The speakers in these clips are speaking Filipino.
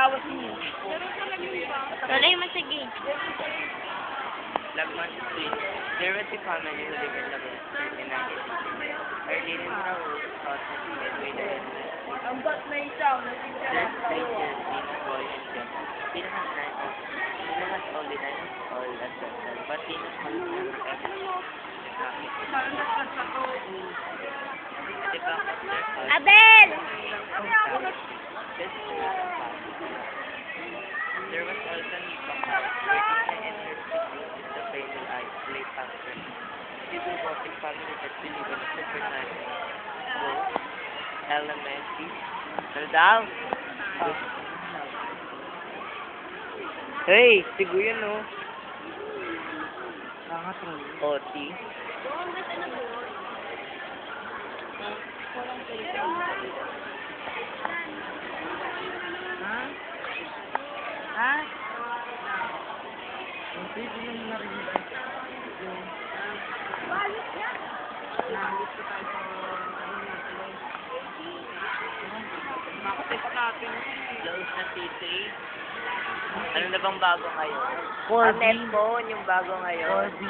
lawas niyo. Tuloy mo, sige. Lagman Street. There was a family who lived in the United States. Her name is Raul, thought that he had made a Ang bat na isang, Last night, Tina Boy and Jen. Tina has only 9 years old at that time, but Tina's mother never ever happy. At the back of their house, Abel! this is not a past. There was also Nipa house where Tina and her siblings used to play till late afternoon. This is a family that believe in supernatural elements. Ano daw? Hey, sigo yun, no? Oti. Ha? Ha? Hindi ko nang narinig. Nandito tayo sa makatip natin. Close na C3. Ano na bang bago ngayon? 4B. Netphone, yung bago ngayon. 4B.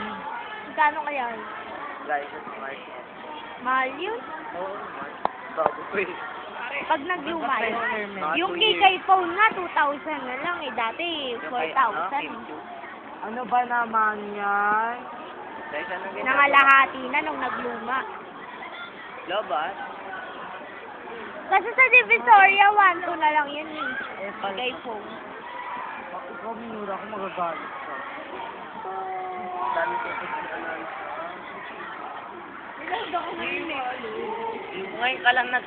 Magkano kaya? Guys, sa smartphone. Mahal yun? Oo, naman. Bago pa eh. Pag nagluma yun. Mga Yung 2 years. kay phone nga, 2,000 na lang eh. Dati, Yung kay, ano, 4,000. Kim Ano ba naman yan? Guys, anong ginagawa? Nangalahati na nung nagluma. Lobat? Kasi sa Divisoria, 1,2 na lang yun eh. Eh, Kay phone. Pag ikaw minura ako, magagalit ka. Dami ko sa Nilagda ko na yun eh. Ngayon ka lang nag